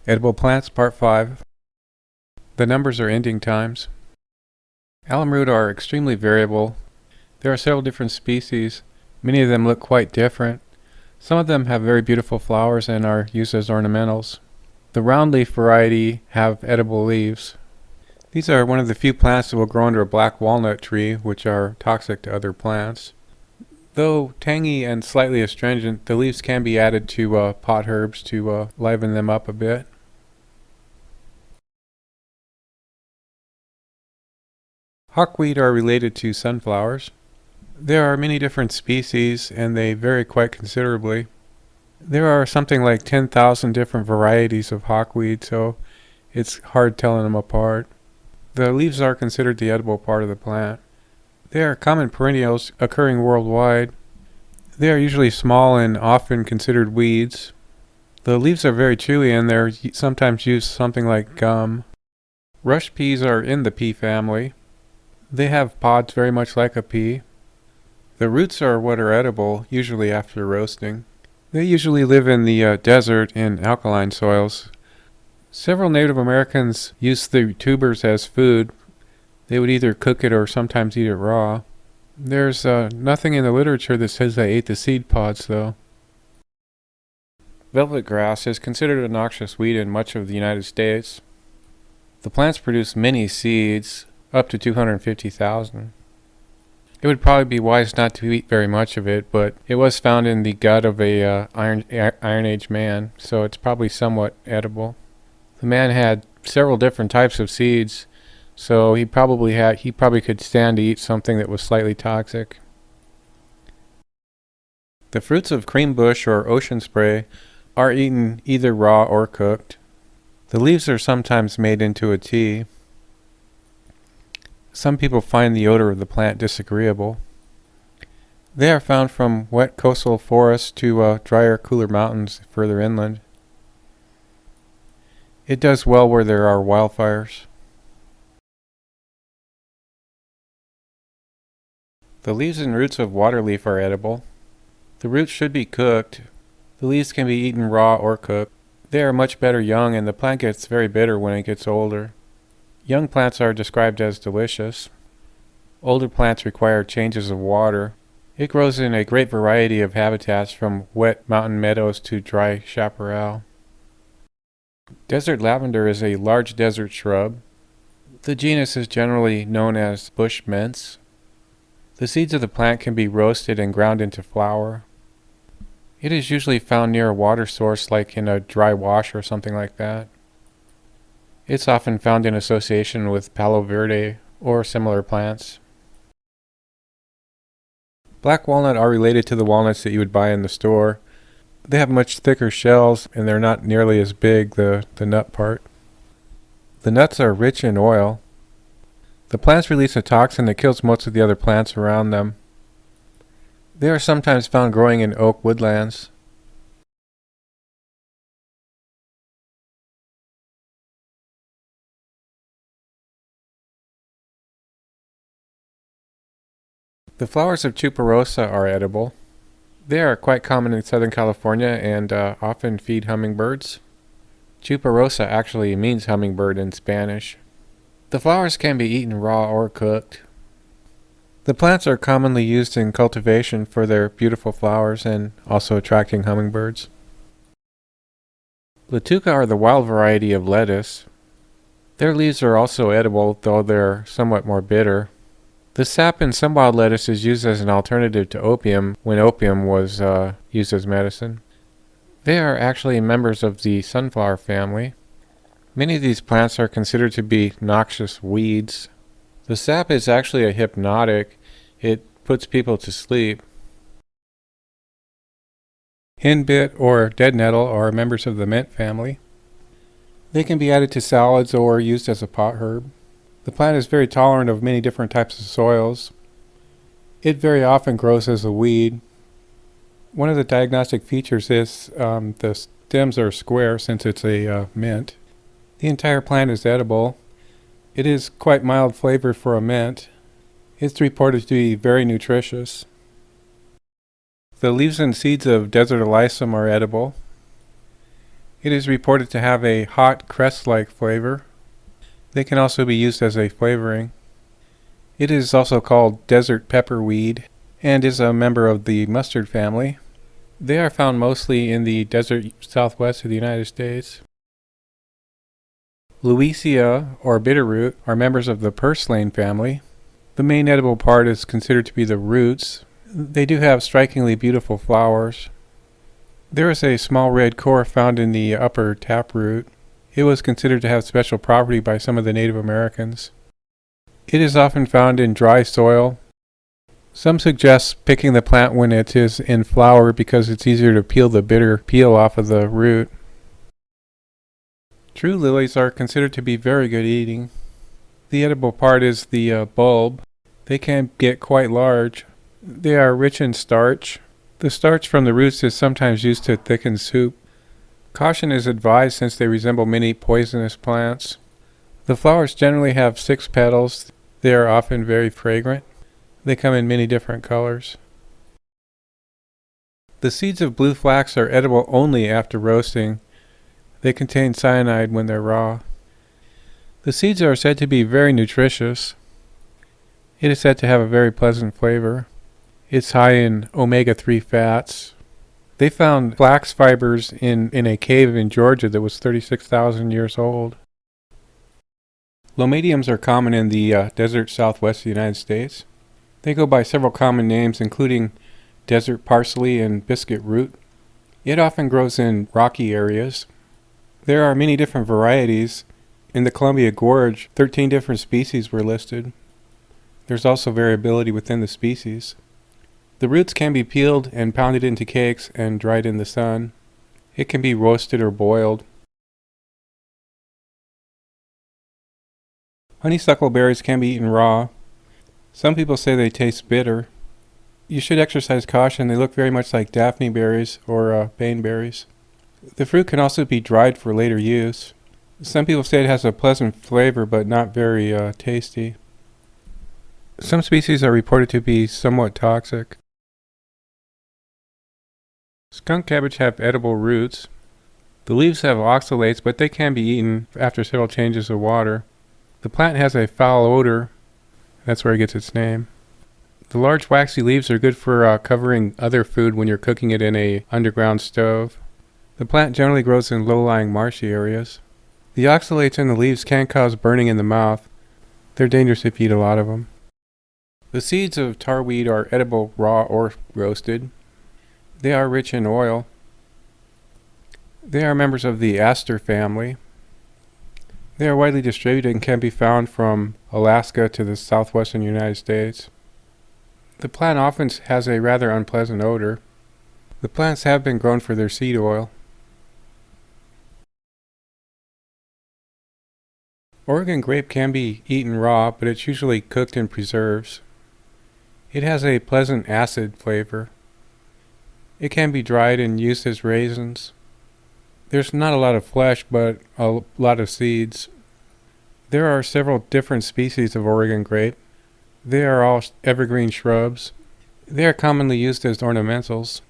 Edible Plants, Part 5. The numbers are ending times. Alum root are extremely variable. There are several different species. Many of them look quite different. Some of them have very beautiful flowers and are used as ornamentals. The round leaf variety have edible leaves. These are one of the few plants that will grow under a black walnut tree, which are toxic to other plants. Though tangy and slightly astringent, the leaves can be added to pot herbs to liven them up a bit. Hawkweed are related to sunflowers. There are many different species and they vary quite considerably. There are something like 10,000 different varieties of hawkweed, so it's hard telling them apart. The leaves are considered the edible part of the plant. They are common perennials occurring worldwide. They are usually small and often considered weeds. The leaves are very chewy and they're sometimes used something like gum. Rush peas are in the pea family. They have pods very much like a pea. The roots are what are edible, usually after roasting. They usually live in the desert in alkaline soils. Several Native Americans use the tubers as food. They would either cook it or sometimes eat it raw. There's nothing in the literature that says they ate the seed pods, though. Velvet grass is considered a noxious weed in much of the United States. The plants produce many seeds, up to 250,000. It would probably be wise not to eat very much of it, but it was found in the gut of a Iron Age man, so it's probably somewhat edible. The man had several different types of seeds, so he probably could stand to eat something that was slightly toxic. The fruits of cream bush or ocean spray are eaten either raw or cooked. The leaves are sometimes made into a tea. Some people find the odor of the plant disagreeable. They are found from wet coastal forests to drier, cooler mountains further inland. It does well where there are wildfires. The leaves and roots of waterleaf are edible. The roots should be cooked. The leaves can be eaten raw or cooked. They are much better young and the plant gets very bitter when it gets older. Young plants are described as delicious. Older plants require changes of water. It grows in a great variety of habitats from wet mountain meadows to dry chaparral. Desert lavender is a large desert shrub. The genus is generally known as bush mentz. The seeds of the plant can be roasted and ground into flour. It is usually found near a water source like in a dry wash or something like that. It's often found in association with palo verde or similar plants. Black walnut are related to the walnuts that you would buy in the store. They have much thicker shells and they're not nearly as big, the nut part. The nuts are rich in oil. The plants release a toxin that kills most of the other plants around them. They are sometimes found growing in oak woodlands. The flowers of tuberosa are edible. They are quite common in Southern California and often feed hummingbirds. Tuberosa actually means hummingbird in Spanish. The flowers can be eaten raw or cooked. The plants are commonly used in cultivation for their beautiful flowers and also attracting hummingbirds. Latuca are the wild variety of lettuce. Their leaves are also edible, though they're somewhat more bitter. The sap in some wild lettuce is used as an alternative to opium when opium was used as medicine. They are actually members of the sunflower family. Many of these plants are considered to be noxious weeds. The sap is actually a hypnotic. It puts people to sleep. Henbit or dead nettle are members of the mint family. They can be added to salads or used as a pot herb. The plant is very tolerant of many different types of soils. It very often grows as a weed. One of the diagnostic features is the stems are square since it's a mint. The entire plant is edible. It is quite mild flavored for a mint. It's reported to be very nutritious. The leaves and seeds of desert alyssum are edible. It is reported to have a hot crest-like flavor. They can also be used as a flavoring. It is also called desert pepperweed and is a member of the mustard family. They are found mostly in the desert southwest of the United States. Louisia, or bitterroot, are members of the purslane family. The main edible part is considered to be the roots. They do have strikingly beautiful flowers. There is a small red core found in the upper taproot. It was considered to have special property by some of the Native Americans. It is often found in dry soil. Some suggest picking the plant when it is in flower because it's easier to peel the bitter peel off of the root. True lilies are considered to be very good eating. The edible part is the bulb. They can get quite large. They are rich in starch. The starch from the roots is sometimes used to thicken soup. Caution is advised since they resemble many poisonous plants. The flowers generally have 6 petals. They are often very fragrant. They come in many different colors. The seeds of blue flax are edible only after roasting. They contain cyanide when they're raw. The seeds are said to be very nutritious. It is said to have a very pleasant flavor. It's high in omega-3 fats. They found flax fibers in a cave in Georgia that was 36,000 years old. Lomadiums are common in the desert southwest of the United States. They go by several common names, including desert parsley and biscuit root. It often grows in rocky areas. There are many different varieties. In the Columbia Gorge, 13 different species were listed. There's also variability within the species. The roots can be peeled and pounded into cakes and dried in the sun. It can be roasted or boiled. Honeysuckle berries can be eaten raw. Some people say they taste bitter. You should exercise caution. They look very much like Daphne berries or baneberries. The fruit can also be dried for later use. Some people say it has a pleasant flavor but not very tasty. Some species are reported to be somewhat toxic. Skunk cabbage have edible roots. The leaves have oxalates, but they can be eaten after several changes of water. The plant has a foul odor. That's where it gets its name. The large waxy leaves are good for covering other food when you're cooking it in an underground stove. The plant generally grows in low-lying marshy areas. The oxalates in the leaves can cause burning in the mouth. They're dangerous if you eat a lot of them. The seeds of tarweed are edible raw or roasted. They are rich in oil. They are members of the aster family. They are widely distributed and can be found from Alaska to the southwestern United States. The plant often has a rather unpleasant odor. The plants have been grown for their seed oil. Oregon grape can be eaten raw, but it's usually cooked in preserves. It has a pleasant acid flavor. It can be dried and used as raisins. There's not a lot of flesh, but a lot of seeds. There are several different species of Oregon grape. They are all evergreen shrubs. They are commonly used as ornamentals.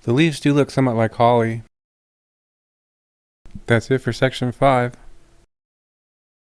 The leaves do look somewhat like holly. That's it for section 5.